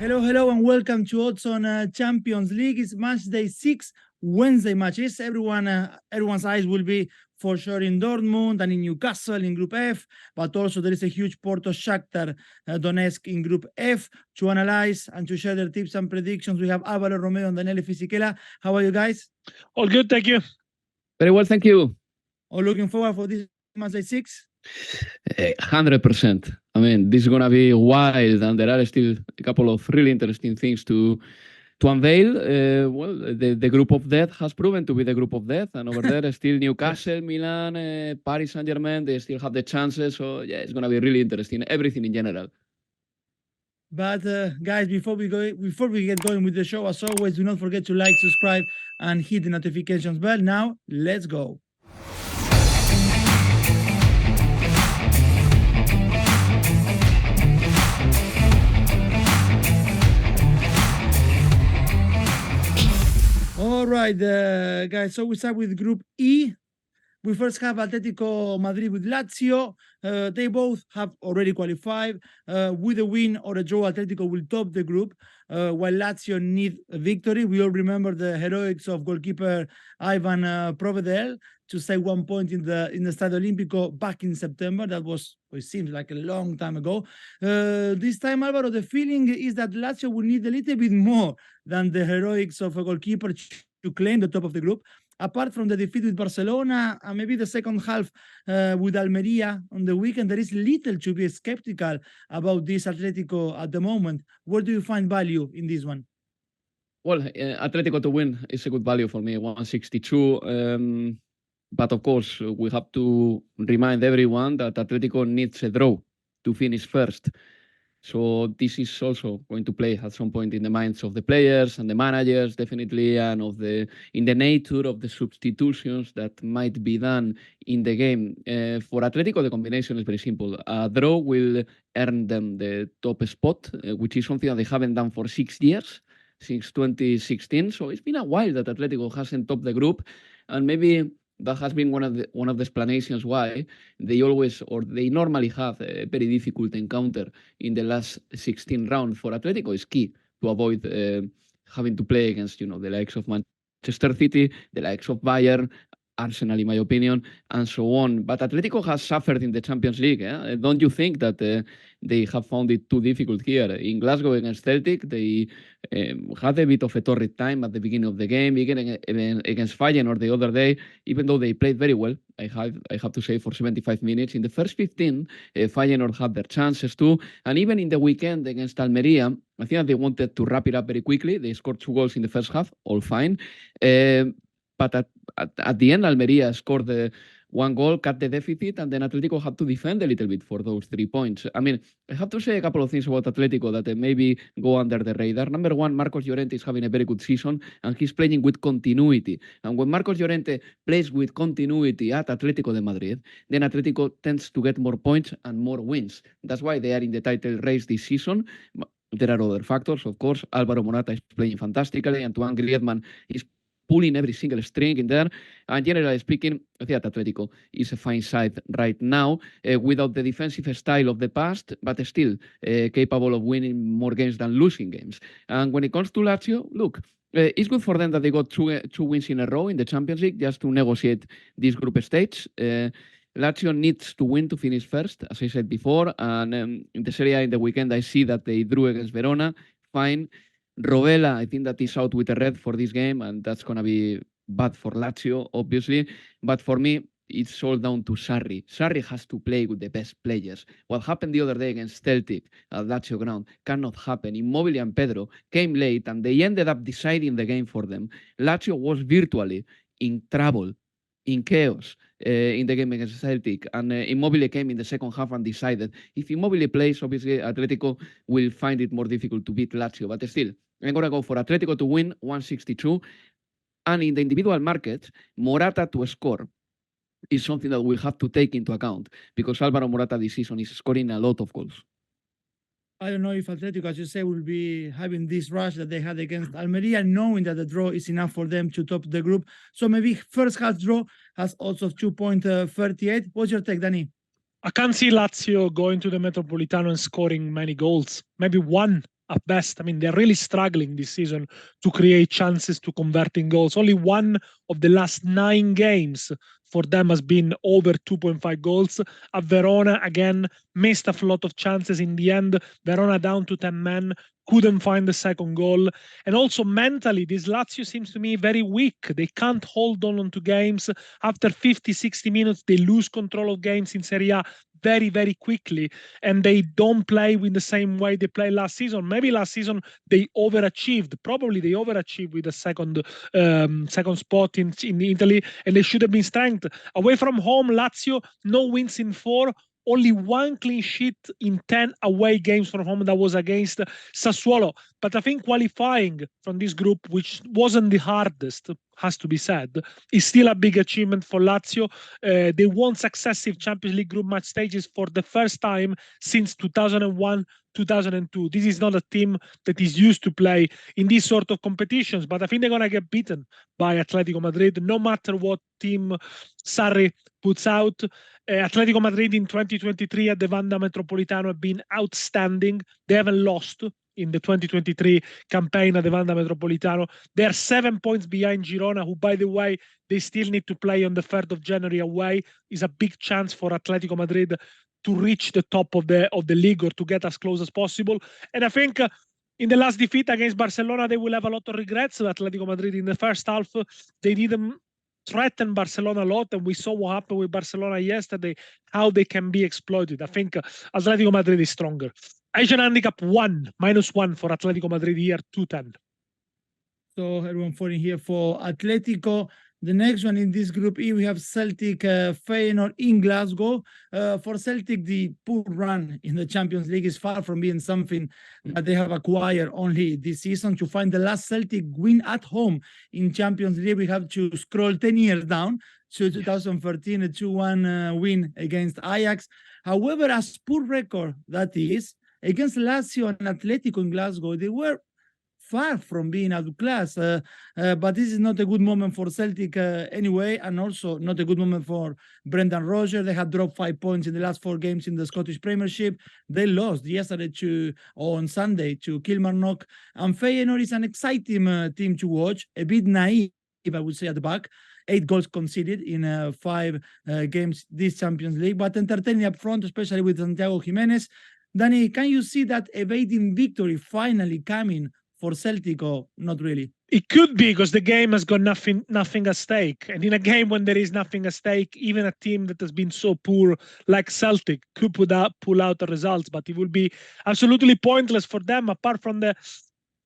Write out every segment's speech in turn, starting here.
Hello, and welcome to Odds on Champions League. It's Matchday 6, Wednesday matches. Everyone's eyes will be for sure in Dortmund and in Newcastle in Group F, but also there is a huge Porto Shaktar Donetsk in Group F. To analyze and to share their tips and predictions, we have Alvaro, Romeo, and Daniele Fisichella. How are you guys? All good, thank you. Very well, thank you. All looking forward for this Matchday 6? 100%. I mean, this is going to be wild, and there are still a couple of really interesting things to unveil. The group of death has proven to be the group of death, and over there still Newcastle, Milan, Paris Saint-Germain, they still have the chances. So yeah, it's going to be really interesting, everything in general. But guys, before we get going with the show, as always, do not forget to like, subscribe, and hit the notifications bell. Now, let's go. All right, guys, so we start with Group E. We first have Atletico Madrid with Lazio. They both have already qualified. With a win or a draw, Atletico will top the group, while Lazio need a victory. We all remember the heroics of goalkeeper Ivan Provedel to save 1 point in the Stadio Olimpico back in September. That was, it seems like a long time ago. This time, Alvaro, the feeling is that Lazio will need a little bit more than the heroics of a goalkeeper to claim the top of the group. Apart from the defeat with Barcelona and maybe the second half with Almeria on the weekend, there is little to be skeptical about this Atletico at the moment. Where do you find value in this one? Well, Atletico to win is a good value for me, 162. But of course, we have to remind everyone that Atletico needs a draw to finish first. So this is also going to play at some point in the minds of the players and the managers, definitely, and in the nature of the substitutions that might be done in the game. For Atletico, the combination is very simple. A draw will earn them the top spot, which is something that they haven't done for 6 years, since 2016. So it's been a while that Atletico hasn't topped the group, and maybe that has been one of the explanations why they normally have a very difficult encounter in the last 16 round. For Atletico, is key to avoid having to play against the likes of Manchester City, the likes of Bayern, Arsenal, in my opinion, and so on. But Atletico has suffered in the Champions League. Don't you think that they have found it too difficult here? In Glasgow against Celtic, they had a bit of a torrid time at the beginning of the game. Against Feyenoord the other day, even though they played very well, I have to say, for 75 minutes. In the first 15, Feyenoord had their chances too. And even in the weekend against Almeria, I think that they wanted to wrap it up very quickly. They scored 2 goals in the first half, all fine. But at the end, Almeria scored the 1 goal, cut the deficit, and then Atletico had to defend a little bit for those 3 points. I mean, I have to say a couple of things about Atletico that maybe go under the radar. Number one, Marcos Llorente is having a very good season, and he's playing with continuity. And when Marcos Llorente plays with continuity at Atletico de Madrid, then Atletico tends to get more points and more wins. That's why they are in the title race this season. There are other factors, of course. Alvaro Morata is playing fantastically. Antoine Griezmann is pulling every single string in there. And generally speaking, I think that Atletico is a fine side right now, without the defensive style of the past, but still capable of winning more games than losing games. And when it comes to Lazio, look, it's good for them that they got two wins in a row in the Champions League just to negotiate this group stage. Lazio needs to win to finish first, as I said before. And in the Serie A in the weekend, I see that they drew against Verona. Fine. Rovella, I think that is out with a red for this game, and that's going to be bad for Lazio, obviously. But for me, it's all down to Sarri. Sarri has to play with the best players. What happened the other day against Celtic at Lazio ground cannot happen. Immobile and Pedro came late, and they ended up deciding the game for them. Lazio was virtually in trouble, in chaos in the game against Celtic, and Immobile came in the second half and decided. If Immobile plays, obviously Atletico will find it more difficult to beat Lazio, but still, I'm going to go for Atletico to win, 162, and in the individual markets, Morata to score is something that we'll have to take into account, because Alvaro Morata this season is scoring a lot of goals. I don't know if Atletico, as you say, will be having this rush that they had against Almeria, knowing that the draw is enough for them to top the group. So maybe first half draw has also 2.38. What's your take, Dani? I can't see Lazio going to the Metropolitano and scoring many goals. Maybe one at best. I mean, they're really struggling this season to create chances, to converting goals. Only one of the last 9 games for them has been over 2.5 goals. At Verona, again, missed a lot of chances in the end. Verona down to 10 men, couldn't find the second goal. And also mentally, this Lazio seems to me very weak. They can't hold on to games. After 50, 60 minutes, they lose control of games in Serie A very, very quickly, and they don't play in the same way they played last season. Maybe last season they overachieved. Probably they overachieved with the second spot in Italy, and they should have been strength. Away from home, Lazio, no wins in 4. Only 1 clean sheet in 10 away games from home. That was against Sassuolo. But I think qualifying from this group, which wasn't the hardest, has to be said, is still a big achievement for Lazio. They won successive Champions League group match stages for the first time since 2001, 2002. This is not a team that is used to play in these sort of competitions, but I think they're going to get beaten by Atletico Madrid, no matter what team Sarri puts out. Atletico Madrid in 2023 at the Wanda Metropolitano have been outstanding. They haven't lost in the 2023 campaign at the Wanda Metropolitano. They are 7 points behind Girona, who, by the way, they still need to play on the 3rd of January away. Is a big chance for Atletico Madrid to reach the top of the league, or to get as close as possible. And I think in the last defeat against Barcelona, they will have a lot of regrets. Atletico Madrid in the first half, they didn't threaten Barcelona a lot, and we saw what happened with Barcelona yesterday, how they can be exploited. I think Atletico Madrid is stronger. Asian handicap -1 for Atletico Madrid here, 210. So everyone falling here for Atletico. The next one in this group E, we have Celtic, Feyenoord in Glasgow. For Celtic, the poor run in the Champions League is far from being something that they have acquired only this season. To find the last Celtic win at home in Champions League, we have to scroll 10 years down to 2013, a 2-1 win against Ajax. However, as poor record that is, against Lazio and Atletico in Glasgow, they were far from being outclassed, but this is not a good moment for Celtic anyway, and also not a good moment for Brendan Rodgers. They had dropped 5 points in the last 4 games in the Scottish Premiership. They lost yesterday on Sunday to Kilmarnock, and Feyenoord is an exciting team to watch, a bit naive, I would say, at the back. 8 goals conceded in 5 games this Champions League, but entertaining up front, especially with Santiago Jimenez. Dani, can you see that evading victory finally coming for Celtic, or not really? It could be, because the game has got nothing at stake. And in a game when there is nothing at stake, even a team that has been so poor like Celtic could pull out the results, but it will be absolutely pointless for them. Apart from the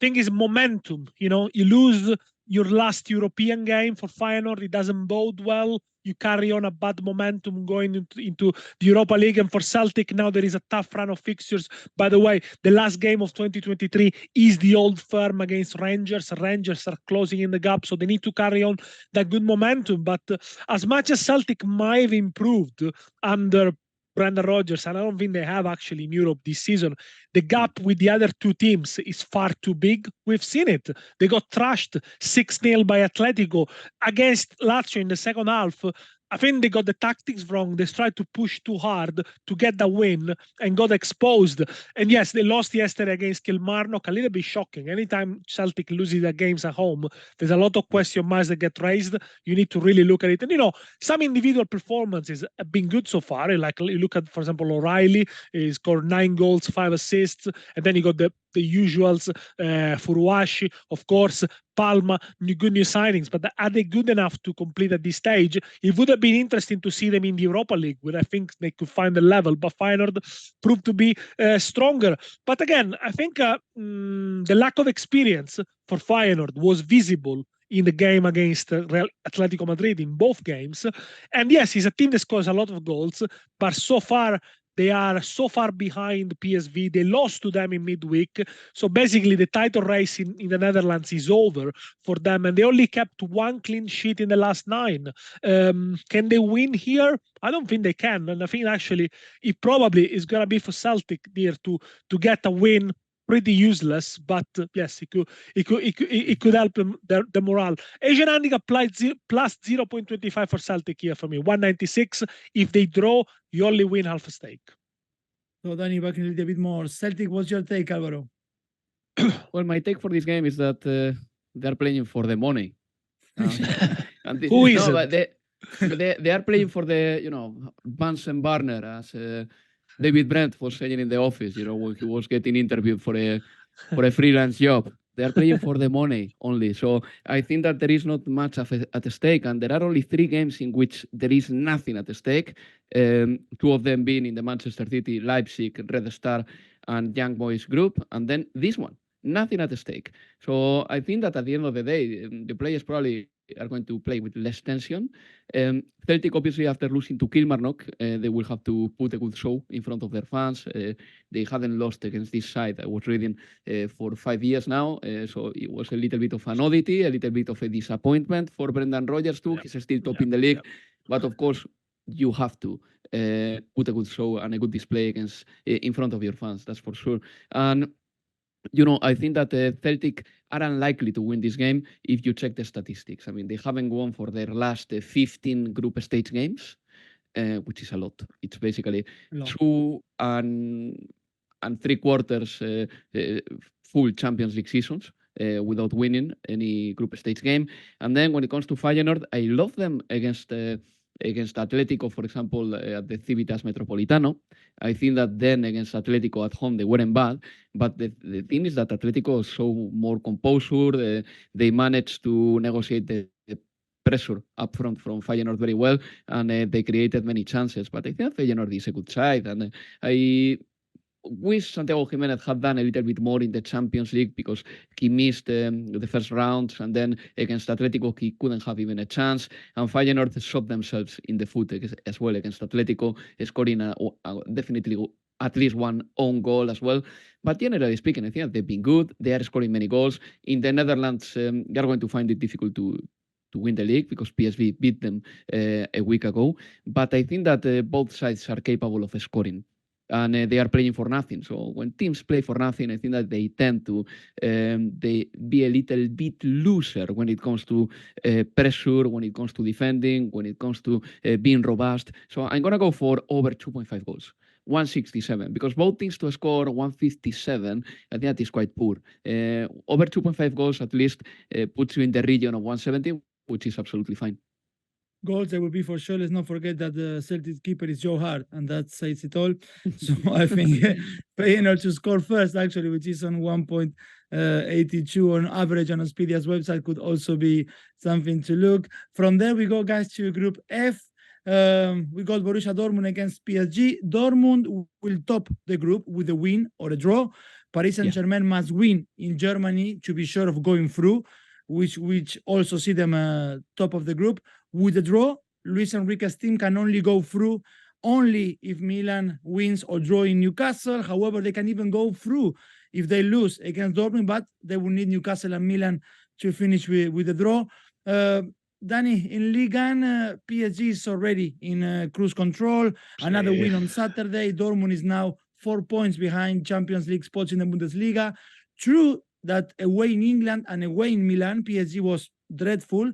thing is momentum. You know, you lose your last European game for Feyenoord, it doesn't bode well. You carry on a bad momentum going into the Europa League. And for Celtic, now there is a tough run of fixtures. By the way, the last game of 2023 is the Old Firm against Rangers. Rangers are closing in the gap, so they need to carry on that good momentum. But as much as Celtic might have improved under Brendan Rodgers, and I don't think they have actually in Europe this season, the gap with the other 2 teams is far too big. We've seen it. They got thrashed 6-0 by Atletico against Lazio in the second half. I think they got the tactics wrong. They tried to push too hard to get the win and got exposed. And yes, they lost yesterday against Kilmarnock. A little bit shocking. Anytime Celtic loses their games at home, there's a lot of question marks that get raised. You need to really look at it. And, you know, some individual performances have been good so far. Like you look at, for example, O'Reilly. He scored 9 goals, 5 assists. And then you got the usuals, Furuhashi, of course, Palma, good new signings, but are they good enough to complete at this stage? It would have been interesting to see them in the Europa League, where I think they could find the level, but Feyenoord proved to be stronger. But again, I think the lack of experience for Feyenoord was visible in the game against Atletico Madrid in both games. And yes, it's a team that scores a lot of goals, but so far, they are so far behind PSV. They lost to them in midweek. So basically, the title race in the Netherlands is over for them. And they only kept 1 clean sheet in the last 9. Can they win here? I don't think they can. And I think actually it probably is going to be for Celtic there to get a win. Pretty useless, but yes, it could help them, the morale. Asian handicap plus 0.25 for Celtic here for me. 196. If they draw, you only win half a stake. So Dani, back in a little bit more. Celtic, what's your take, Alvaro? Well, my take for this game is that they're playing for the money. And Who is no, it? but they are playing for the, Bunsen burner, as David Brent was saying in the office, when he was getting interviewed for a freelance job. They are playing for the money only. So I think that there is not much at stake, and there are only 3 games in which there is nothing at stake. 2 of them being in the Manchester City, Leipzig, Red Star, and Young Boys group, and then this one, nothing at stake. So I think that at the end of the day, the players probably are going to play with less tension. Celtic, obviously, after losing to Kilmarnock, they will have to put a good show in front of their fans. They hadn't lost against this side, I was reading, for 5 years now. So it was a little bit of an oddity, a little bit of a disappointment for Brendan Rodgers too. He's still top in the league. But of course, you have to put a good show and a good display in front of your fans, that's for sure. And I think that Celtic are unlikely to win this game if you check the statistics. I mean, they haven't won for their last 15 group stage games, which is a lot. It's basically 2 and 3/4 full Champions League seasons without winning any group stage game. And then when it comes to Feyenoord, I love them against Atletico, for example, at the Civitas Metropolitano. I think that then against Atletico at home, they weren't bad. But the thing is that Atletico showed more composure. They managed to negotiate the pressure up front from Feyenoord very well, and they created many chances. But I think Feyenoord is a good side, and I wish Santiago Jimenez had done a little bit more in the Champions League, because he missed the first round, and then against Atletico he couldn't have even a chance. And Feyenoord shot themselves in the foot as well against Atletico, scoring definitely at least one own goal as well. But generally speaking, I think that they've been good. They are scoring many goals. In the Netherlands, they are going to find it difficult to win the league, because PSV beat them a week ago. But I think that both sides are capable of scoring, and they are playing for nothing. So when teams play for nothing, I think that they tend to they be a little bit looser when it comes to pressure, when it comes to defending, when it comes to being robust. So I'm going to go for over 2.5 goals. 167, because both teams to score 157, I think that is quite poor. Over 2.5 goals at least puts you in the region of 170, which is absolutely fine. Goals there will be for sure. Let's not forget that the Celtic keeper is Joe Hart, and that says it all. So I think Feyenoord to score first, actually, which is on 1.82 on average on Oddspeedia's website, could also be something to look. From there, we go, guys, to Group F. We got Borussia Dortmund against PSG. Dortmund will top the group with a win or a draw. Paris Saint-Germain must win in Germany to be sure of going through, which also see them top of the group. With a draw, Luis Enrique's team can only go through only if Milan wins or draw in Newcastle. However, they can even go through if they lose against Dortmund, but they will need Newcastle and Milan to finish with a draw. Dani, in Ligue 1, PSG is already in cruise control. Another win on Saturday. Dortmund is now 4 points behind Champions League spots in the Bundesliga. True that away in England and away in Milan, PSG was dreadful.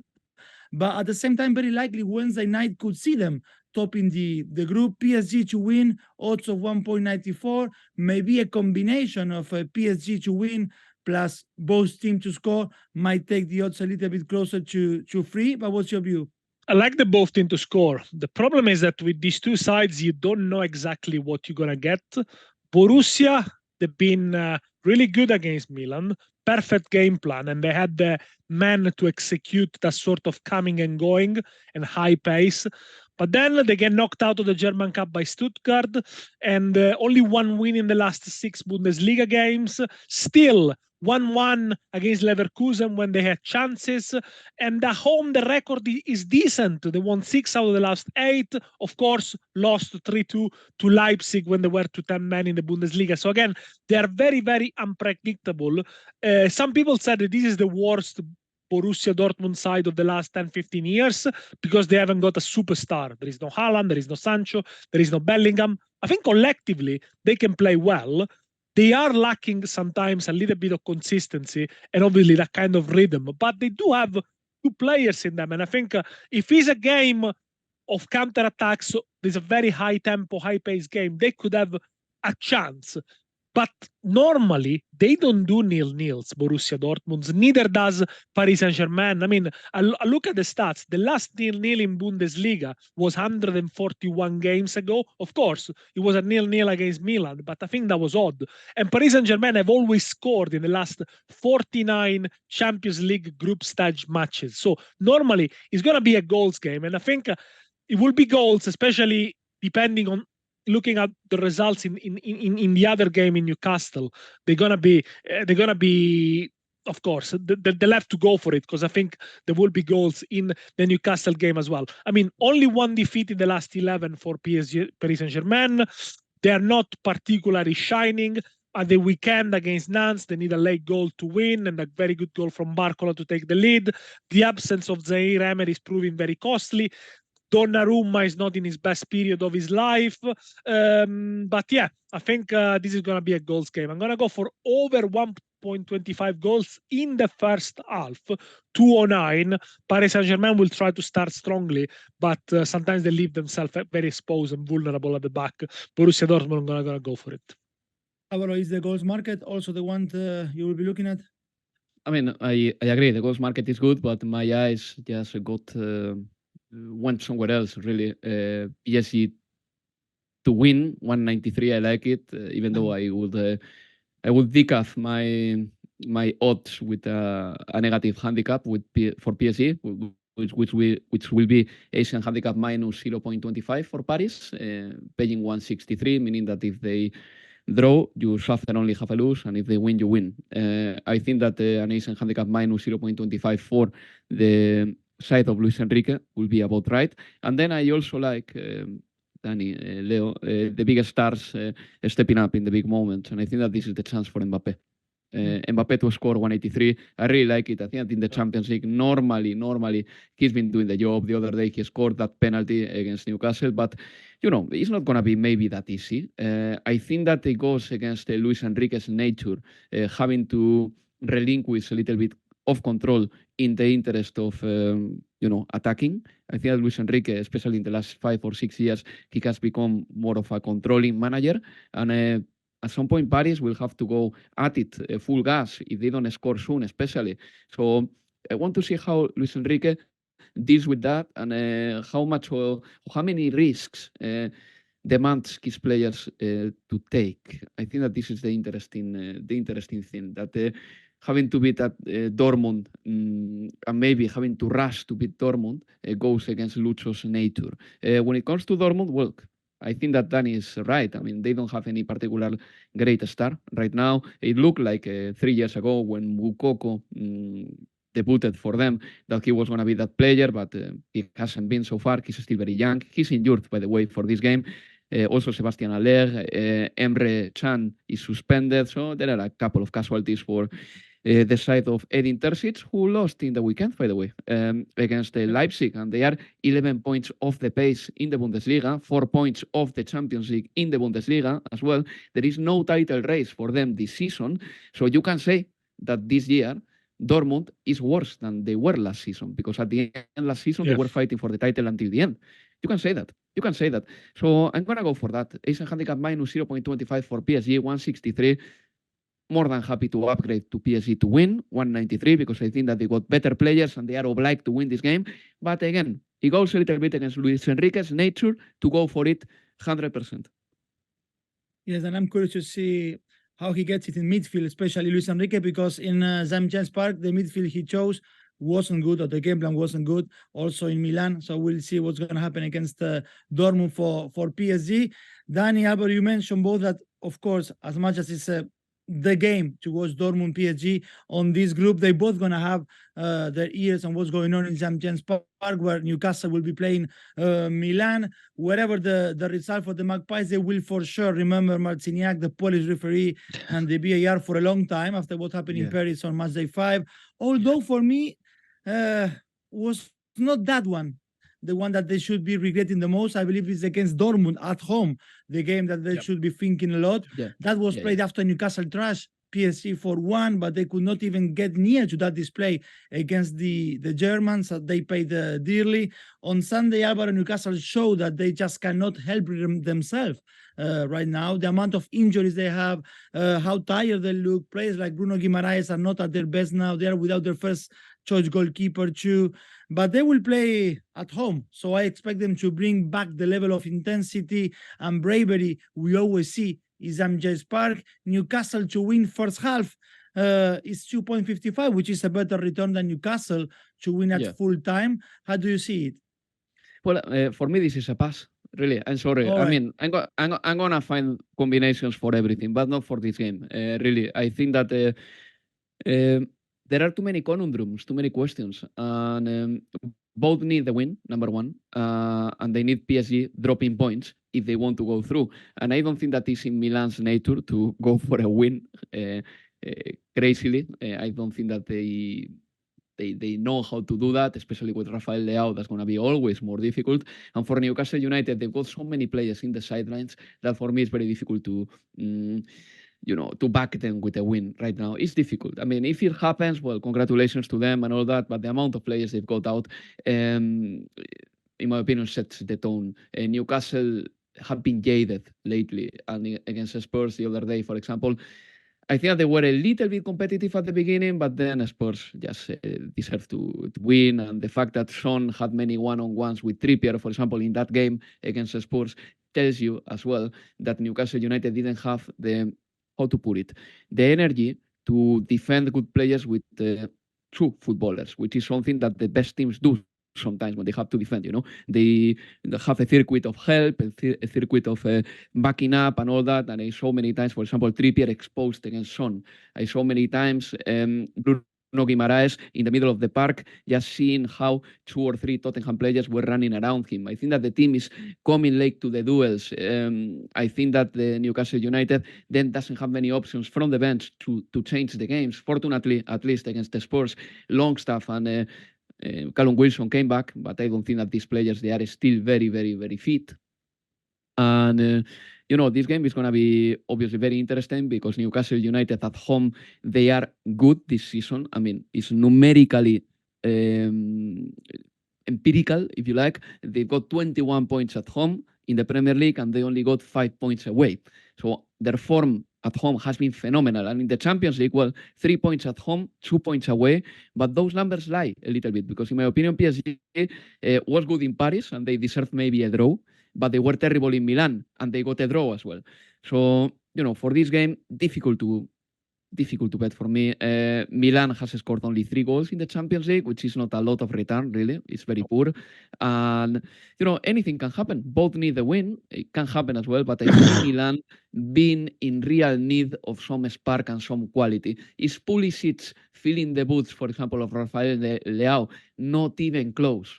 But at the same time, very likely Wednesday night could see them topping the group. PSG to win, odds of 1.94. Maybe a combination of PSG to win plus both teams to score might take the odds a little bit closer to 3. But what's your view? I like the both teams to score. The problem is that with these two sides, you don't know exactly what you're going to get. Borussia, they've been really good against Milan. Perfect game plan, and they had the men to execute that sort of coming and going and high pace. But then they get knocked out of the German Cup by Stuttgart, and only one win in the last 6 Bundesliga games. Still 1-1 against Leverkusen when they had chances. And at home, the record is decent. They won 6 out of the last 8. Of course, lost 3-2 to Leipzig when they were to 10 men in the Bundesliga. So again, they are very, very unpredictable. Some people said that this is the worst Borussia Dortmund side of the last 10-15 years because they haven't got a superstar. There is no Haaland, there is no Sancho, there is no Bellingham. I think collectively they can play well. They are lacking sometimes a little bit of consistency and obviously that kind of rhythm, but they do have 2 players in them. And I think if it's a game of counterattacks, there's a very high tempo, high pace game, they could have a chance. But normally, they don't do nil-nils, Borussia Dortmund. Neither does Paris Saint-Germain. I mean, I look at the stats. The last nil-nil in Bundesliga was 141 games ago. Of course, it was a nil-nil against Milan, but I think that was odd. And Paris Saint-Germain have always scored in the last 49 Champions League group stage matches. So normally, it's going to be a goals game. And I think it will be goals, especially depending on looking at the results in the other game in Newcastle. They're gonna be of course they'll have to go for it, because I think there will be goals in the Newcastle game as well. I mean, only one defeat in the last 11 for PSG, Paris Saint-Germain. They are not particularly shining. At the weekend against Nantes, they need a late goal to win and a very good goal from Barcola to take the lead. The absence of Zaire Emery is proving very costly. Donnarumma is not in his best period of his life. But yeah, I think this is going to be a goals game. I'm going to go for over 1.25 goals in the first half, 209. Paris Saint-Germain will try to start strongly, but sometimes they leave themselves very exposed and vulnerable at the back. Borussia Dortmund are going to go for it. Alvaro, is the goals market also the one you will be looking at? I mean, I agree. The goals market is good, but my eyes just went somewhere else, really. PSG to win 193. I like it, even though I would decaf my odds with a negative handicap for PSG, which will be Asian handicap minus 0.25 for Paris, paying 163, meaning that if they draw, you suffer only half a lose, and if they win, you win. I think that an Asian handicap minus 0.25 for the side of Luis Enrique will be about right. And then I also like Dani, Leo, the biggest stars stepping up in the big moments, and I think that this is the chance for Mbappe. Mbappe to score 183. I really like it. I think that in the Champions League, normally he's been doing the job. The other day he scored that penalty against Newcastle, but you know, it's not going to be maybe that easy. I think that it goes against Luis Enrique's nature, having to relinquish a little bit of control in the interest of attacking. I think that Luis Enrique, especially in the last 5 or 6 years, he has become more of a controlling manager, and at some point Paris will have to go at it full gas if they don't score soon, especially. So I want to see how Luis Enrique deals with that, and how many risks demands his players to take. I think that this is the interesting thing, that having to beat at Dortmund and maybe having to rush to beat Dortmund goes against Lucho's nature. When it comes to Dortmund, well, I think that Dani is right. I mean, they don't have any particular great star right now. It looked like 3 years ago when Moukoko debuted for them that he was going to be that player, but he hasn't been so far. He's still very young. He's injured, by the way, for this game. Also, Sebastian Aller, Emre Can is suspended. So there are a couple of casualties for the side of Edin Terzic, who lost in the weekend, by the way, against Leipzig, and they are 11 points off the pace in the Bundesliga, 4 points off the Champions League in the Bundesliga as well. There is no title race for them this season, so you can say that this year Dortmund is worse than they were last season, because at the end last season they were fighting for the title until the end. You can say that. So I'm going to go for that. Asian handicap minus 0.25 for PSG, 163. More than happy to upgrade to PSG to win 193, because I think that they got better players and they are obliged to win this game. But again, it goes a little bit against Luis Enrique's nature to go for it 100%. Yes, and I'm curious to see how he gets it in midfield, especially Luis Enrique, because in Zamjans Park, the midfield he chose wasn't good, or the game plan wasn't good, also in Milan. So we'll see what's going to happen against Dortmund for PSG. Dani, Alvaro, you mentioned both that, of course, as much as it's the game to watch Dortmund PSG on this group, they both going to have their ears on what's going on in Zamjans Park, where Newcastle will be playing Milan. Whatever the result for the Magpies, they will for sure remember Marciniak, the Polish referee, and the VAR for a long time after what happened in Paris on Matchday 5. Although for me, was not that one. The one that they should be regretting the most, I believe, is against Dortmund at home. The game that they should be thinking a lot. That was played after Newcastle trash PSG 4-1, but they could not even get near to that display against the Germans. They paid dearly. On Sunday, Alvaro and Newcastle showed that they just cannot help themselves right now. The amount of injuries they have, how tired they look. Players like Bruno Guimaraes are not at their best now. They are without their first choice goalkeeper too, but they will play at home. So I expect them to bring back the level of intensity and bravery we always see is Amjad's Park. Newcastle to win first half is 2.55, which is a better return than Newcastle to win at full time. How do you see it? Well, for me, this is a pass. Really, I'm sorry. All I right. mean, I'm gonna find combinations for everything, but not for this game. Really, I think that there are too many conundrums, too many questions, and both need the win, number one, and they need PSG dropping points if they want to go through. And I don't think that is in Milan's nature to go for a win crazily. I don't think that they know how to do that, especially with Rafael Leao. That's going to be always more difficult. And for Newcastle United, they've got so many players in the sidelines that for me it's very difficult to to back them with a win right now. It's difficult. I mean, if it happens, well, congratulations to them and all that, but the amount of players they've got out, in my opinion, sets the tone. Newcastle have been jaded lately, and against Spurs the other day, for example, I think that they were a little bit competitive at the beginning, but then Spurs just deserved to win. And the fact that Son had many one-on-ones with Trippier, for example, in that game against Spurs, tells you as well that Newcastle United didn't have the, how to put it, the energy to defend good players with true footballers, which is something that the best teams do sometimes when they have to defend. They have a circuit of help, a circuit of backing up and all that. And I saw many times, for example, Trippier exposed against Son. I saw many times Bruno Guimaraes in the middle of the park, just seeing how 2 or 3 Tottenham players were running around him. I think that the team is coming late to the duels. I think that the Newcastle United then doesn't have many options from the bench to change the games. Fortunately, at least against the Spurs, Longstaff and Callum Wilson came back, but I don't think that these players, they are still very, very, very fit. And this game is going to be obviously very interesting because Newcastle United at home, they are good this season. I mean, it's numerically empirical, if you like. They've got 21 points at home in the Premier League and they only got 5 points away. So their form at home has been phenomenal. And in the Champions League, well, 3 points at home, 2 points away. But those numbers lie a little bit because in my opinion, PSG was good in Paris and they deserved maybe a draw, but they were terrible in Milan and they got a draw as well. So, for this game, difficult to bet for me. Milan has scored only 3 goals in the Champions League, which is not a lot of return, really. It's very poor. And, anything can happen. Both need the win. It can happen as well, but I see Milan being in real need of some spark and some quality. Is Pulisic filling the boots, for example, of Rafael Leao? Not even close.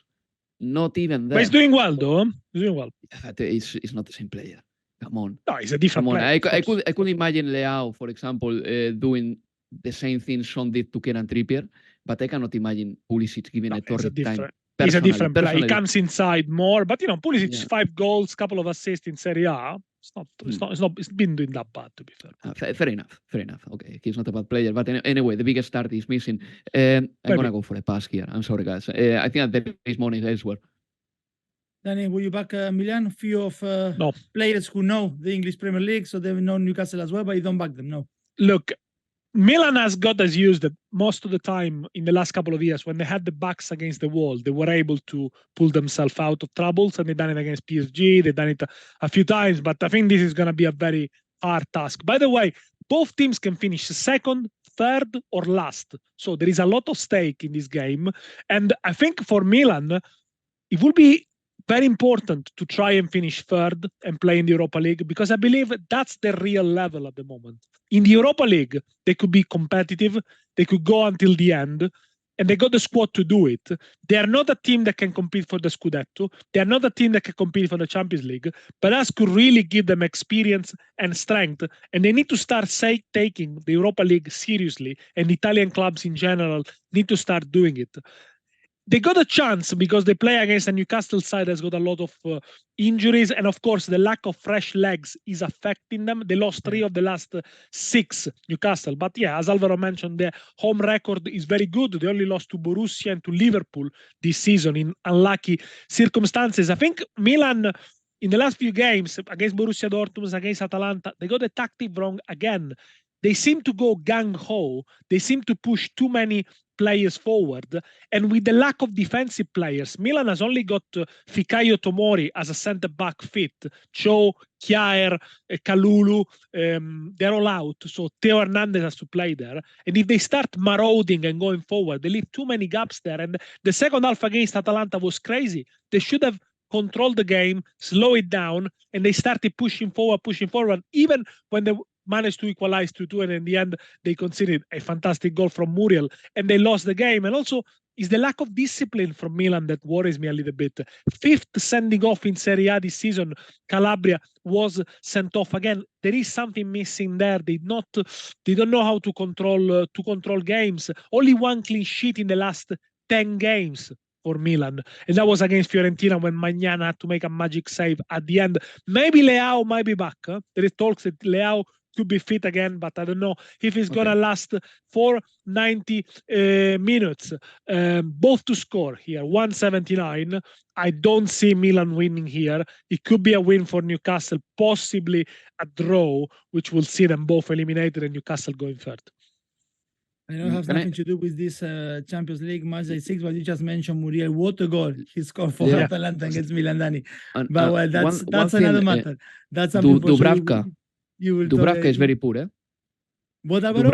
Not even there. But he's doing well, though. He's doing well. It's not the same player. Come on. No, he's a different player. I could imagine Leao, for example, doing the same thing Son did to Kieran Trippier, but I cannot imagine Pulisic giving a torrid time. He's a different player. He comes inside more, but Pulisic 5 goals, couple of assists in Serie A. It's been doing that bad, to be fair. Fair enough. Okay, he's not a bad player, but anyway, the biggest start is missing. I'm gonna go for a pass here. I'm sorry, guys. I think that there is money elsewhere. Danny, will you back Milan? A few of no. players who know the English Premier League, so they know Newcastle as well, but you don't back them, no? Look, Milan has got us used that most of the time in the last couple of years when they had the backs against the wall, they were able to pull themselves out of troubles, and they've done it against PSG. They've done it a few times, but I think this is going to be a very hard task. By the way, both teams can finish second, third, or last. So there is a lot of stake in this game. And I think for Milan, it will be very important to try and finish third and play in the Europa League, because I believe that's the real level at the moment. In the Europa League, they could be competitive, they could go until the end, and they got the squad to do it. They are not a team that can compete for the Scudetto. They are not a team that can compete for the Champions League, but us could really give them experience and strength, and they need to start taking the Europa League seriously, and Italian clubs in general need to start doing it. they got a chance because they play against a Newcastle side that's got a lot of injuries, and of course the lack of fresh legs is affecting them. They lost 3 of the last 6, Newcastle, but yeah, as Alvaro mentioned, their home record is very good. They only lost to Borussia and to Liverpool this season in unlucky circumstances. I think Milan in the last few games against Borussia Dortmund, against Atalanta, they got the tactic wrong again. They seem to go gung-ho. They seem to push too many players forward. And with the lack of defensive players, Milan has only got Fikayo Tomori as a centre-back fit. Cho, Kjaer, Kalulu, they're all out. So Theo Hernandez has to play there. And if they start marauding and going forward, they leave too many gaps there. And the second half against Atalanta was crazy. They should have controlled the game, slow it down, and they started pushing forward, even when they managed to equalize 2-2, and in the end they conceded a fantastic goal from Muriel and they lost the game. And also is the lack of discipline from Milan that worries me a little bit. 5th sending off in Serie A this season. Calabria was sent off again. There is something missing there. They don't know how to control games. Only 1 clean sheet in the last 10 games for Milan, and that was against Fiorentina when Magnana had to make a magic save at the end. Maybe Leao might be back. There is talks that Leao could be fit again, but I don't know if it's gonna last for 90 minutes. Both to score here, 179. I don't see Milan winning here. It could be a win for Newcastle, possibly a draw, which will see them both eliminated and Newcastle going third. I know it has nothing to do with this Champions League Matchday 6, but you just mentioned Muriel. What a goal he scored for Atalanta against Milan, Dani. But well, that's another matter. That's something Dubravka is very poor. What about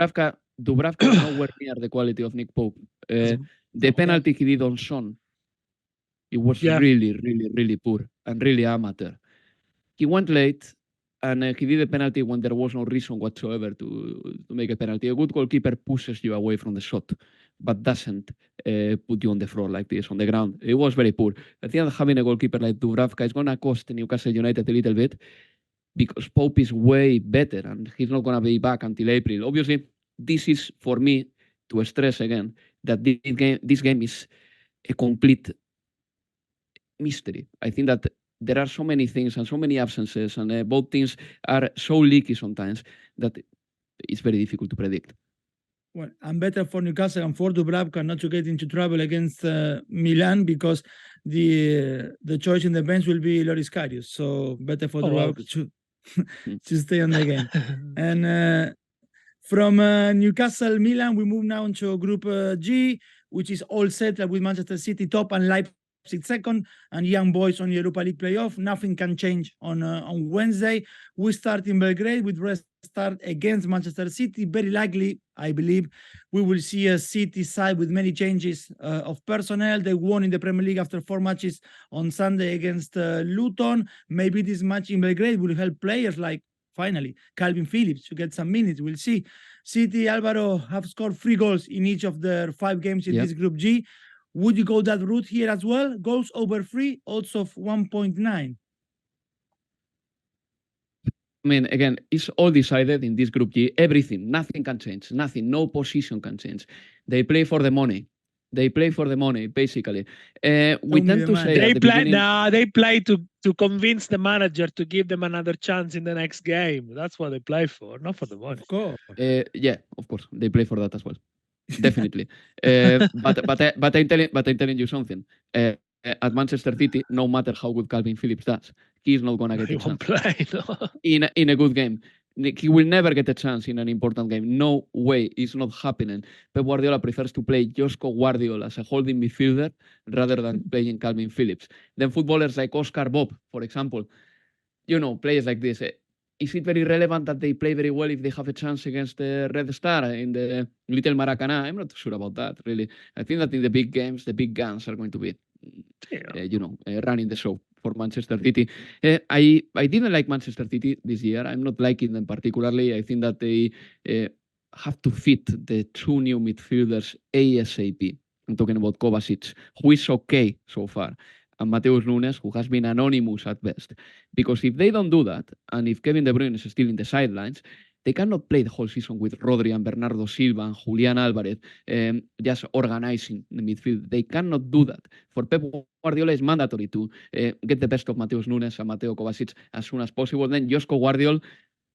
Dubravka is nowhere near the quality of Nick Pope. The penalty he did on Son, it was really poor and really amateur. He went late and he did a penalty when there was no reason whatsoever to make a penalty. A good goalkeeper pushes you away from the shot, but doesn't put you on the floor like this, on the ground. It was very poor. I think that having a goalkeeper like Dubravka is going to cost Newcastle United a little bit, because Pope is way better and he's not going to be back until April. Obviously, this is for me to stress again that this game is a complete mystery. I think that there are so many things and so many absences, and both teams are so leaky sometimes that it's very difficult to predict. Well, I'm better for Newcastle and for Dubravka not to get into trouble against Milan, because the choice in the bench will be Loris Karius. So better for Dubravka to stay on the game. And from Newcastle Milan, we move now into Group G, which is all settled with Manchester City top and Leipzig second, and Young Boys on Europa League playoff. Nothing can change on Wednesday. We start in Belgrade with restart against Manchester City. Very likely, I believe, we will see a City side with many changes of personnel. They won in the Premier League after 4 matches on Sunday against Luton. Maybe this match in Belgrade will help players like, finally, Calvin Phillips to get some minutes. We'll see. City, Alvaro, have scored 3 goals in each of their 5 games in this Group G. Would you go that route here as well? Goals over 3, odds of 1.9. I mean, again, it's all decided in this Group G. Everything, nothing can change. Nothing, no position can change. They play for the money. They play for the money, basically. We tend to say they play to convince the manager to give them another chance in the next game. That's what they play for, not for the money. Of course. Yeah, of course, they play for that as well. Definitely. But I'm telling you something. At Manchester City, no matter how good Calvin Phillips does, he's not going to get a chance play, no? in a good game. He will never get a chance in an important game. No way. It's not happening. Pep Guardiola prefers to play Josko Guardiola as a holding midfielder rather than playing Calvin Phillips. Then footballers like Oscar Bob, for example, players like this. Is it very relevant that they play very well if they have a chance against the Red Star in the Little Maracana? I'm not sure about that, really. I think that in the big games, the big guns are going to be, running the show for Manchester City. I didn't like Manchester City this year. I'm not liking them particularly. I think that they have to fit the 2 new midfielders ASAP. I'm talking about Kovacic, who is okay so far, and Mateus Nunes, who has been anonymous at best. Because if they don't do that, and if Kevin De Bruyne is still in the sidelines, They cannot play the whole season with Rodri and Bernardo Silva and Julian Alvarez just organizing the midfield. They cannot do that. For Pep Guardiola, it's mandatory to get the best of Mateus Nunes and Mateo Kovacic as soon as possible. Then Josko Guardiola,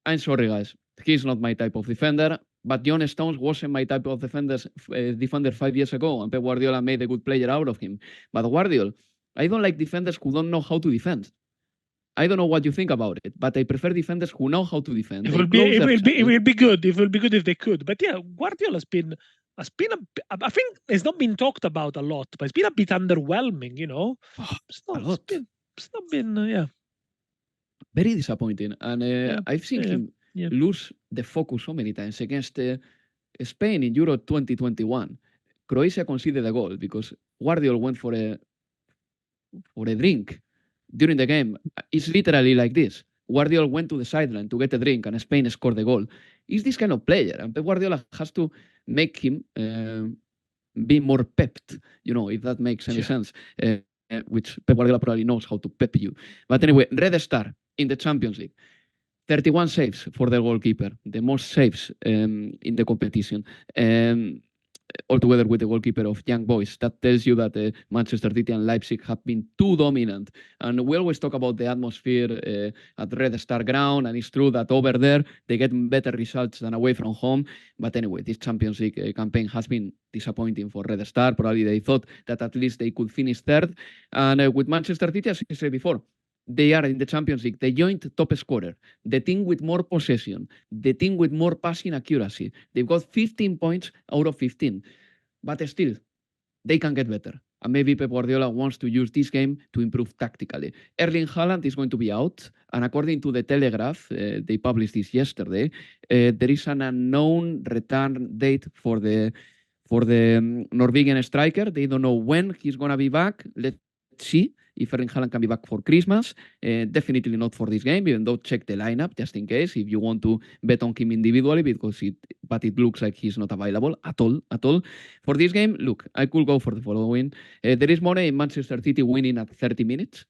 I'm sorry, guys. He's not my type of defender, but John Stones wasn't my type of defender 5 years ago, and Pep Guardiola made a good player out of him. But Guardiola, I don't like defenders who don't know how to defend. I don't know what you think about it, but I prefer defenders who know how to defend. It will be good. It will be good if they could. But yeah, Guardiola has been I think it's not been talked about a lot, but it's been a bit underwhelming, you know. It's not been very disappointing. And I've seen him lose the focus so many times against Spain in Euro 2021. Croatia conceded a goal because Guardiola went for a drink during the game. It's literally like this. Guardiola went to the sideline to get a drink and Spain scored the goal. He's this kind of player, and Pep Guardiola has to make him be more pepped, you know, if that makes any sense, which Pep Guardiola probably knows how to pep you. But anyway, Red Star in the Champions League. 31 saves for the goalkeeper, the most saves in the competition. Altogether with the goalkeeper of Young Boys. That tells you that Manchester City and Leipzig have been too dominant. And we always talk about the atmosphere at Red Star Ground, and it's true that over there they get better results than away from home. But anyway, this Champions League campaign has been disappointing for Red Star. Probably they thought that at least they could finish third. And with Manchester City, as I said before, they are in the Champions League, the joint top scorer, the team with more possession, the team with more passing accuracy. They've got 15 points out of 15. But still, they can get better. And maybe Pep Guardiola wants to use this game to improve tactically. Erling Haaland is going to be out. And according to the Telegraph, they published this yesterday, there is an unknown return date for the Norwegian striker. They don't know when he's going to be back. Let's see if Erling Haaland can be back for Christmas. Definitely not for this game, even though check the lineup just in case if you want to bet on him individually, because it looks like he's not available at all. For this game, look, I could go for the following. There is money in Manchester City winning at 30 minutes,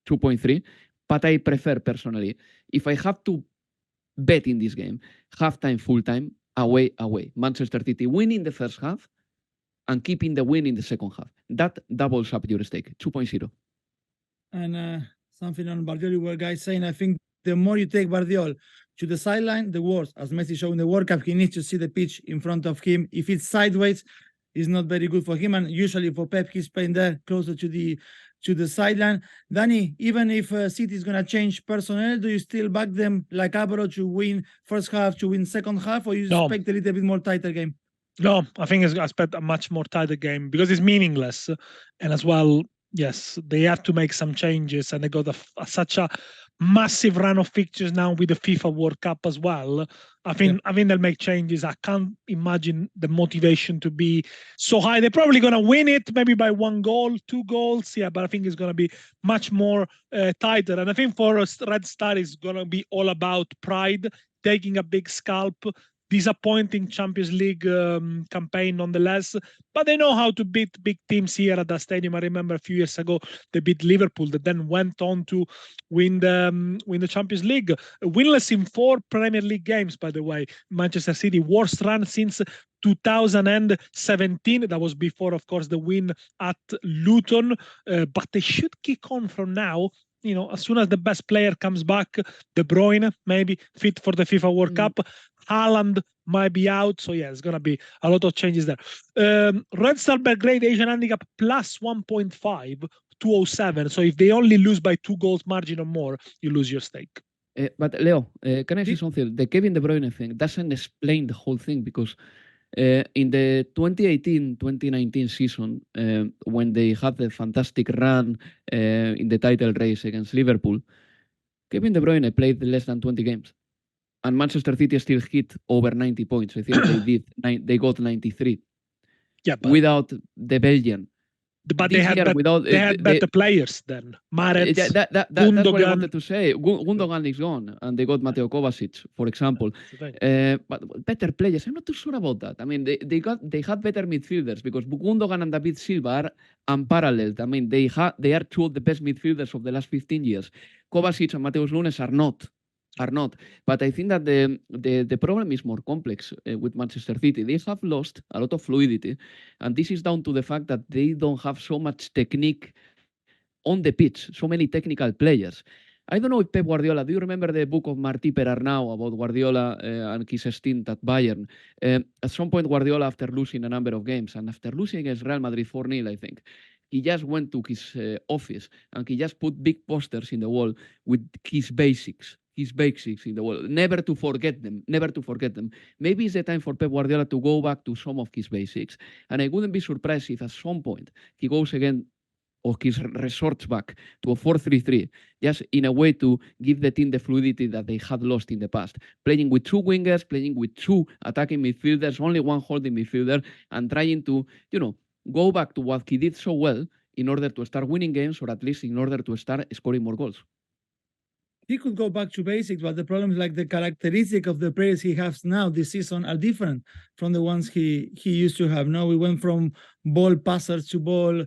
2.3, but I prefer personally, if I have to bet in this game, half-time, full-time, away. Manchester City winning the first half and keeping the win in the second half. That doubles up your stake, 2.0. And something on Bardiol, were guys saying, I think the more you take Bardiol to the sideline, the worse. As Messi showed in the World Cup, he needs to see the pitch in front of him. If it's sideways, it's not very good for him. And usually for Pep, he's playing there closer to the sideline. Dani, even if City is going to change personnel, do you still back them like Alvaro to win first half, to win second half, or you expect a little bit more tighter game? No, I think I expect a much more tighter game because it's meaningless. And as well, yes, they have to make some changes, and they got such a massive run of fixtures now with the FIFA World Cup as well. I think they'll make changes. I can't imagine the motivation to be so high. They're probably going to win it maybe by 1 goal, 2 goals. Yeah, but I think it's going to be much more tighter. And I think for us, Red Star is going to be all about pride, taking a big scalp. Disappointing Champions League campaign nonetheless, but they know how to beat big teams here at that stadium. I remember a few years ago they beat Liverpool, that then went on to win the Champions League. Winless in 4 Premier League games, by the way. Manchester City, worst run since 2017. That was before, of course, the win at Luton, but they should kick on from now. You know, as soon as the best player comes back, De Bruyne maybe fit for the FIFA World Cup. Haaland might be out. So yeah, there's going to be a lot of changes there. Red Star Belgrade Asian handicap plus 1.5, 207. So if they only lose by 2 goals margin or more, you lose your stake. But Leo, can I say something? The Kevin De Bruyne thing doesn't explain the whole thing, because in the 2018-2019 season, when they had the fantastic run in the title race against Liverpool, Kevin De Bruyne played less than 20 games. And Manchester City still hit over 90 points. I think they got 93. Yeah, but without the Belgian. But they had better players then. Mahrez, that's what I wanted to say. Gundogan is gone, and they got Mateo Kovacic, for example. But better players, I'm not too sure about that. I mean, they had better midfielders, because Gundogan and David Silva are unparalleled. I mean, they are 2 of the best midfielders of the last 15 years. Kovacic and Mateus Nunes are not. are not. But I think that the problem is more complex with Manchester City. They have lost a lot of fluidity, and this is down to the fact that they don't have so much technique on the pitch, so many technical players. I don't know if Pep Guardiola, do you remember the book of Martí Perarnau about Guardiola and his stint at Bayern? At some point, Guardiola, after losing a number of games, and after losing against Real Madrid 4-0, I think, he just went to his office and he just put big posters in the wall with his basics in the wall, never to forget them. Maybe it's the time for Pep Guardiola to go back to some of his basics. And I wouldn't be surprised if at some point he goes again or he resorts back to a 4-3-3, just in a way to give the team the fluidity that they had lost in the past. Playing with two wingers, playing with two attacking midfielders, only one holding midfielder, and trying to, go back to what he did so well in order to start winning games, or at least in order to start scoring more goals. He could go back to basics, but the problem is like the characteristic of the players he has now this season are different from the ones he used to have. Now we went from ball passers to ball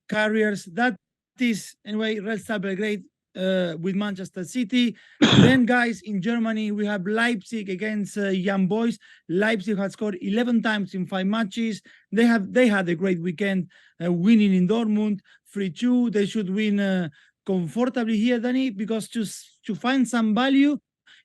carriers. That is, anyway, Star Belgrade with Manchester City. Then, guys, in Germany, we have Leipzig against Young Boys. Leipzig had scored 11 times in 5 matches. They had a great weekend winning in Dortmund 3-2. They should win comfortably here, Dani, because to find some value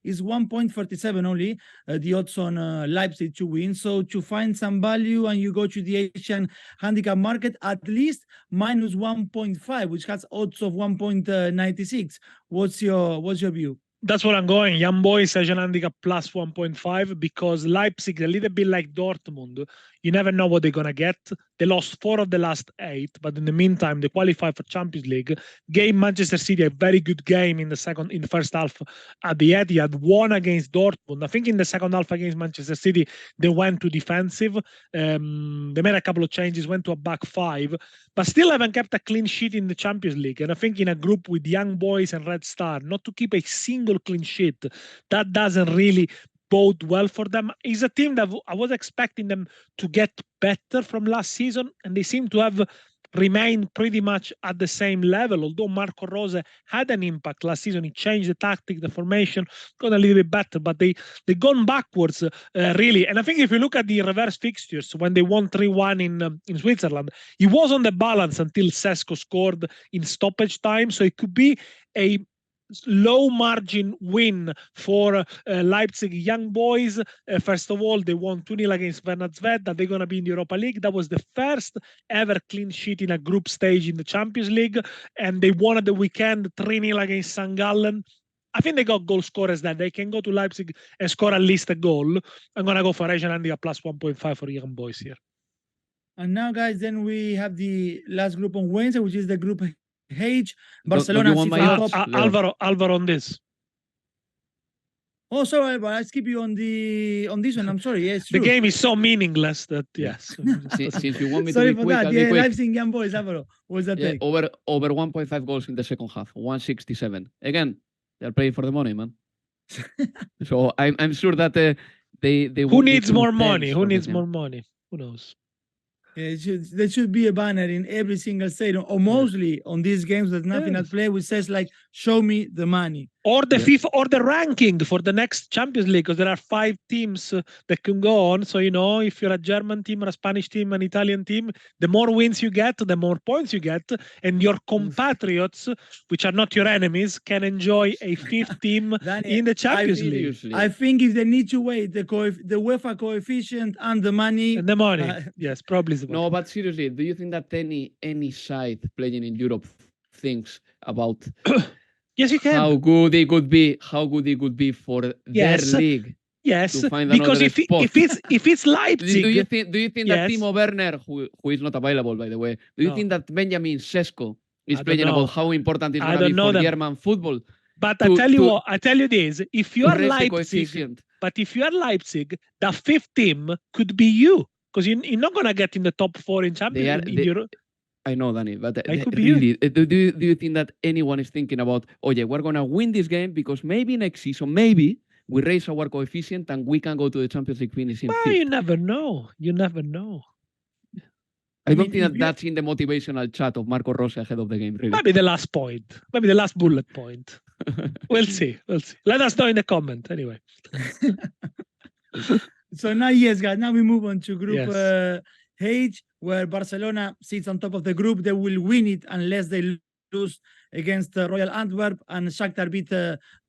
is 1.37 only, the odds on Leipzig to win. So to find some value and you go to the Asian handicap market, at least minus 1.5, which has odds of 1.96. What's your view? That's where I'm going. Young Boys, Asian handicap plus 1.5, because Leipzig, a little bit like Dortmund, you never know what they're going to get. They lost 4 of the last 8, but in the meantime, they qualified for Champions League. Gave Manchester City a very good game in the first half at the Etihad, won against Dortmund. I think in the second half against Manchester City, they went to defensive. They made a couple of changes, went to a back 5, but still haven't kept a clean sheet in the Champions League. And I think in a group with Young Boys and Red Star, not to keep a single clean sheet, that doesn't really bode well for them. It's a team that I was expecting them to get better from last season, and they seem to have remained pretty much at the same level. Although Marco Rose had an impact last season, he changed the tactic, the formation, got a little bit better, but they've gone backwards really. And I think if you look at the reverse fixtures, when they won 3-1 in Switzerland, he was on the balance until Sesko scored in stoppage time. So it could be a low margin win for Leipzig Young Boys. First of all, they won 2-0 against Werder Zvezda. They're going to be in the Europa League. That was the first ever clean sheet in a group stage in the Champions League. And they won at the weekend 3-0 against St. Gallen. I think they got goal scorers that they can go to Leipzig and score at least a goal. I'm going to go for Asian handicap plus 1.5 for Young Boys here. And now, guys, then we have the last group on Wednesday, which is the group H. Barcelona. Alvaro on this. Oh, sorry, but I skip you on this one. I'm sorry. Yes, the game is so meaningless that yes. Since you want me sorry to be for quick, that. I'll Yeah, be quick. Leipzig Young Boys, Alvaro. What's that take? Over 1.5 goals in the second half, 167. Again, they're playing for the money, man. So I'm sure that they who needs more money? Who needs more money? Who knows? Yeah, there should be a banner in every single stadium, or mostly on these games that nothing at play, which says like, "Show me the money." Or the FIFA, or the ranking for the next Champions League, because there are 5 teams that can go on. So, if you're a German team or a Spanish team, an Italian team, the more wins you get, the more points you get. And your compatriots, which are not your enemies, can enjoy a 5th team in the Champions League. I think if they need to weigh the UEFA coefficient and the money. And the money, yes, probably. No, but seriously, do you think that any side playing in Europe thinks about... Yes, you can. How good it could be for their league. Yes, to find because if it's Leipzig, do you think that Timo Werner, who is not available by the way, do you think that Benjamin Sesko is playing about how important it's going to be for German football? But I tell you this: if you are Leipzig, the 5th team could be you, because you're not going to get in the top 4 in Champions League. I know, Dani, but really, do you think that anyone is thinking about, oh yeah, we're going to win this game because maybe next season, maybe we raise our coefficient and we can go to the Champions League finishing 5th? You never know. You never know. I don't mean, think if that you- that's in the motivational chat of Marco Rossi ahead of the game, really. Maybe the last point. Maybe the last bullet point. We'll see. We'll see. Let us know in the comment anyway. So now, yes, guys, now we move on to Group Yes. H, where Barcelona sits on top of the group. They will win it unless they lose against Royal Antwerp, and Shaktar beat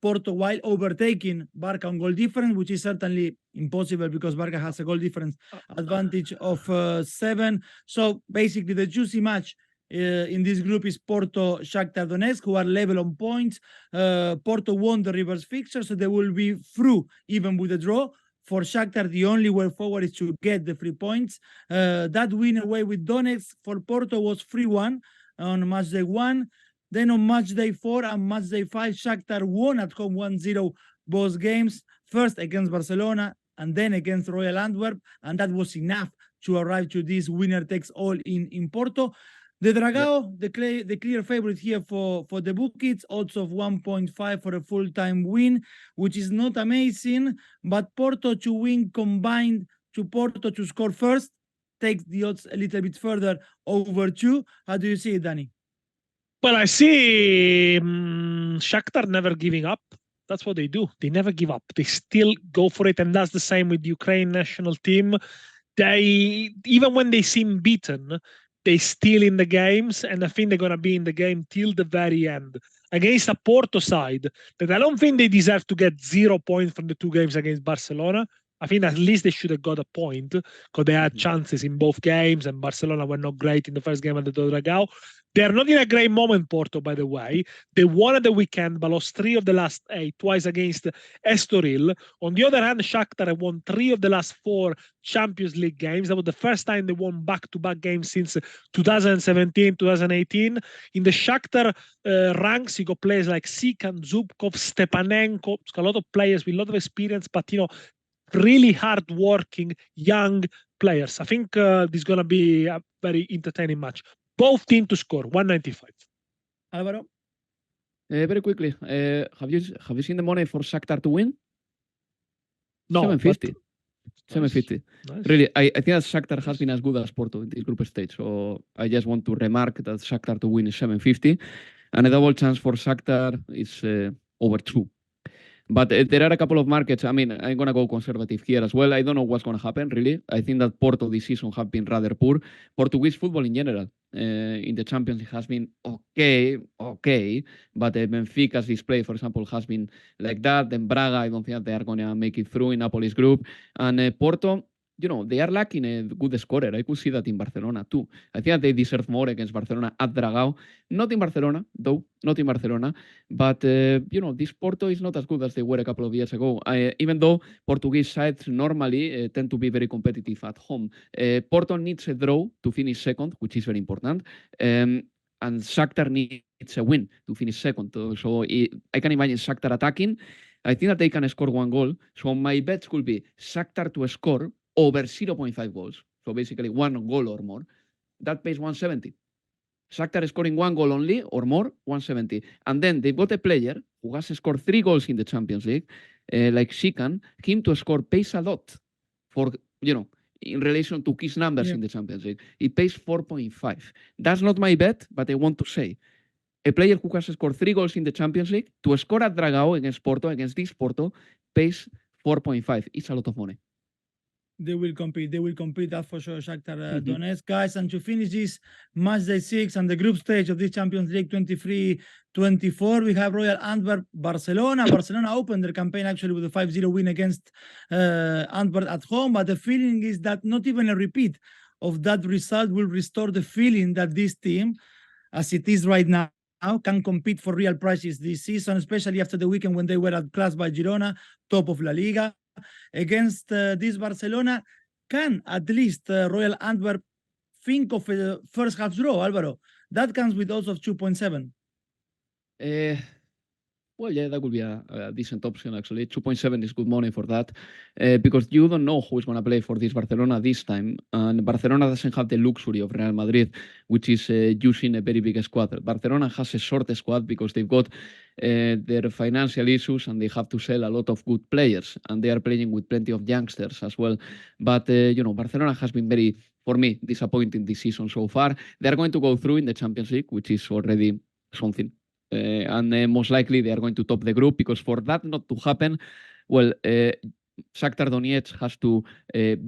Porto while overtaking Barca on goal difference, which is certainly impossible because Barca has a goal difference advantage of 7. So basically, the juicy match in this group is Porto, Shakhtar Donetsk, who are level on points. Porto won the reverse fixture, so they will be through even with a draw. For Shakhtar, the only way forward is to get the 3 points. That win away with Donetsk for Porto was 3-1 on Matchday 1. Then on Matchday 4 and Matchday 5, Shakhtar won at home 1-0 both games, first against Barcelona and then against Royal Antwerp, and that was enough to arrive to this winner takes all in Porto. The Dragao, the clear favorite here for the bookies, odds of 1.5 for a full-time win, which is not amazing, but Porto to win combined to Porto to score first takes the odds a little bit further over 2. How do you see it, Dani? Well, I see Shakhtar never giving up. That's what they do. They never give up. They still go for it, and that's the same with the Ukraine national team. They, even when they seem beaten, they still in the games, and I think they're going to be in the game till the very end against a Porto side that I don't think they deserve to get 0 points from the 2 games against Barcelona. I think at least they should have got a point because they had chances in both games, and Barcelona were not great in the first game at the Dragao. They're not in a great moment, Porto, by the way. They won at the weekend, but lost 3 of the last 8, twice against Estoril. On the other hand, Shakhtar have won 3 of the last 4 Champions League games. That was the first time they won back-to-back games since 2017, 2018. In the Shakhtar ranks, you got players like Sikan, Zubkov, Stepanenko, a lot of players with a lot of experience, but, really hard-working young players. I think this is going to be a very entertaining match. Both teams to score 195. Alvaro? Very quickly, have you seen the money for Shakhtar to win? No, 750. but- 750. Nice. Really, I think that Shakhtar has been as good as Porto in this group stage. So I just want to remark that Shakhtar to win is 750. And a double chance for Shakhtar is over 2. But there are a couple of markets. I mean, I'm going to go conservative here as well. I don't know what's going to happen, really. I think that Porto this season have been rather poor. Portuguese football in general in the Champions League has been okay. But Benfica's display, for example, has been like that. Then Braga, I don't think that they are going to make it through in Napoli's group. And Porto, they are lacking a good scorer. I could see that in Barcelona too. I think that they deserve more against Barcelona at Dragao. Not in Barcelona, though. Not in Barcelona. But, this Porto is not as good as they were a couple of years ago. Even though Portuguese sides normally tend to be very competitive at home. Porto needs a draw to finish second, which is very important. And Shakhtar needs a win to finish second. So I can imagine Shakhtar attacking. I think that they can score 1 goal. So my bets could be Shakhtar to score over 0.5 goals. So basically 1 goal or more. That pays 170. Shakhtar scoring 1 goal only or more, 170. And then they've got a player who has scored 3 goals in the Champions League, like Sikan. Him to score pays a lot for, in relation to his numbers in the Champions League. It pays 4.5. That's not my bet, but I want to say a player who has scored 3 goals in the Champions League to score at Dragao against Porto, against this Porto, pays 4.5. It's a lot of money. They will compete. That's for sure. Shakhtar Donetsk, guys. And to finish this Matchday 6 and the group stage of this Champions League 23-24, we have Royal Antwerp, Barcelona. Barcelona opened their campaign actually with a 5-0 win against Antwerp at home. But the feeling is that not even a repeat of that result will restore the feeling that this team, as it is right now, can compete for real prizes this season, especially after the weekend when they were outclassed by Girona, top of La Liga. Against this Barcelona, can at least Royal Antwerp think of a first half draw, Alvaro? That comes with odds of 2.7. Well, yeah, that would be a decent option, actually. 2.7 is good money for that, because you don't know who is going to play for this Barcelona this time, and Barcelona doesn't have the luxury of Real Madrid, which is using a very big squad. Barcelona has a short squad because they've got their financial issues and they have to sell a lot of good players, and they are playing with plenty of youngsters as well. But, Barcelona has been very for me, disappointing this season so far. They are going to go through in the Champions League, which is already something. And most likely they are going to top the group, because for that not to happen, well, Shaktar Donetsk has to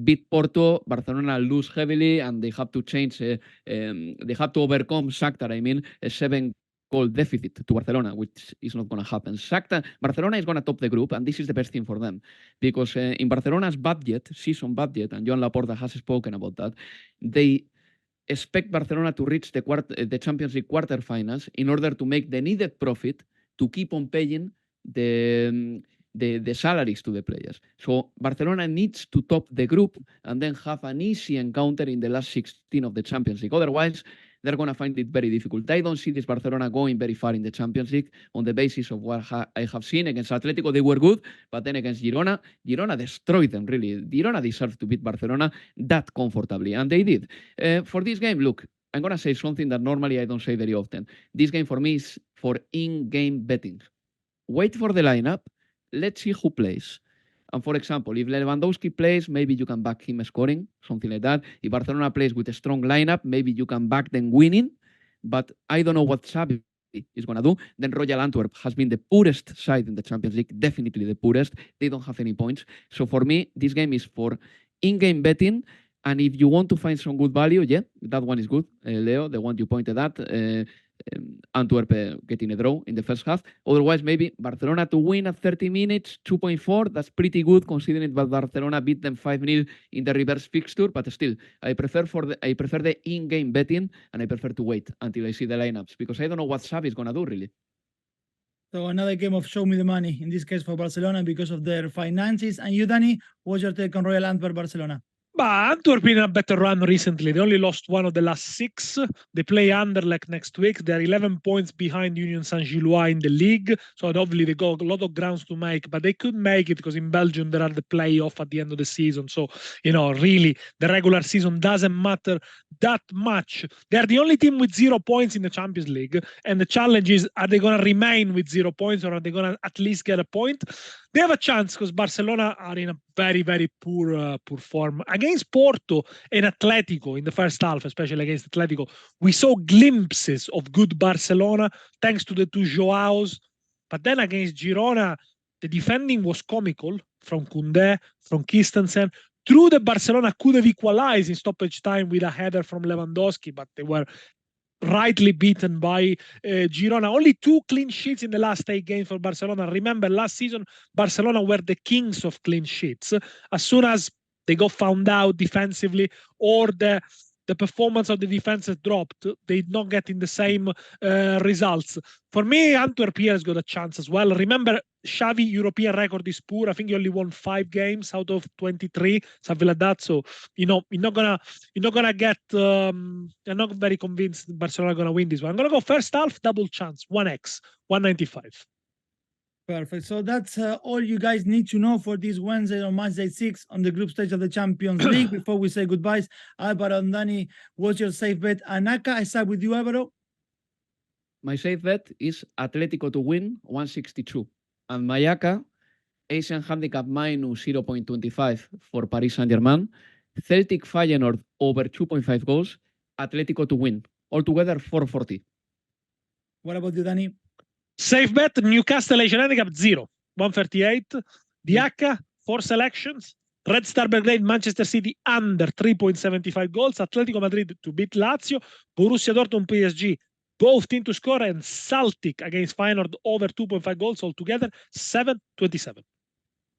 beat Porto, Barcelona lose heavily, and they have to change, they have to overcome Shaktar, a 7-goal deficit to Barcelona, which is not going to happen. Barcelona is going to top the group, and this is the best thing for them, because in Barcelona's budget, season budget, and Joan Laporta has spoken about that, they expect Barcelona to reach the Champions League quarterfinals in order to make the needed profit to keep on paying the salaries to the players. So Barcelona needs to top the group and then have an easy encounter in the last 16 of the Champions League. Otherwise, they're going to find it very difficult. I don't see this Barcelona going very far in the Champions League on the basis of what I have seen. Against Atletico, they were good, but then against Girona destroyed them, really. Girona deserved to beat Barcelona that comfortably, and they did. For this game, look, I'm going to say something that normally I don't say very often. This game for me is for in-game betting. Wait for the lineup. Let's see who plays. And for example, if Lewandowski plays, maybe you can back him scoring, something like that. If Barcelona plays with a strong lineup, maybe you can back them winning. But I don't know what Xavi is going to do. Then Royal Antwerp has been the poorest side in the Champions League, definitely the poorest. They don't have any points. So for me, this game is for in-game betting. And if you want to find some good value, yeah, that one is good, Leo, the one you pointed at. Antwerp getting a draw in the first half. Otherwise, maybe Barcelona to win at 30 minutes, 2.4. That's pretty good, considering that Barcelona beat them 5-0 in the reverse fixture. But still, I prefer the in-game betting, and I prefer to wait until I see the lineups, because I don't know what Xavi is going to do, really. So another game of show me the money, in this case for Barcelona, because of their finances. And you, Dani, what's your take on Royal Antwerp Barcelona? But Antwerp in a better run recently. They only lost one of the last 6. They play Anderlecht next week. They're 11 points behind Union Saint-Gilloise in the league. So obviously they got a lot of grounds to make, but they could make it because in Belgium there are the playoff at the end of the season. So, really, the regular season doesn't matter that much. They're the only team with 0 points in the Champions League. And the challenge is, are they going to remain with 0 points, or are they going to at least get a point? They have a chance because Barcelona are in a very, very poor form. Against Porto and Atletico in the first half, especially against Atletico, we saw glimpses of good Barcelona thanks to the 2 Joaos. But then against Girona, the defending was comical from Koundé, from Christensen. True that Barcelona could have equalized in stoppage time with a header from Lewandowski, but they were rightly beaten by Girona. Only 2 clean sheets in the last 8 games for Barcelona. Remember, last season, Barcelona were the kings of clean sheets. As soon as they got found out defensively, or the performance of the defenses dropped, they not getting the same results. For me, Antwerp here has got a chance as well. Remember, Xavi European record is poor. I think he only won 5 games out of 23, something like that. So, you're not gonna get. I'm not very convinced Barcelona are gonna win this one. I'm gonna go first half double chance, 1x, 195. Perfect. So that's all you guys need to know for this Wednesday on Matchday 6 on the group stage of the Champions League. Before we say goodbyes, Alvaro and Dani, what's your safe bet? And ACCA, I start with you, Alvaro. My safe bet is Atletico to win, 162. And my ACCA, Asian handicap minus 0.25 for Paris Saint-Germain. Celtic Feyenoord over 2.5 goals. Atletico to win. Altogether 440. What about you, Dani? Safe bet, Newcastle Asian handicap 0, 138. The ACCA, 4 selections. Red Star Belgrade, Manchester City under 3.75 goals. Atletico Madrid to beat Lazio. Borussia Dortmund, PSG, both team to score. And Celtic against Feyenoord over 2.5 goals altogether, 7.27.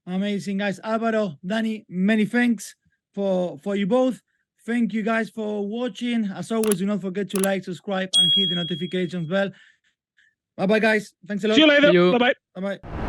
Amazing, guys. Alvaro, Dani, many thanks for you both. Thank you guys for watching. As always, do not forget to like, subscribe, and hit the notifications bell. Bye-bye, guys. Thanks a lot. See you later. See you. Bye-bye. Bye-bye.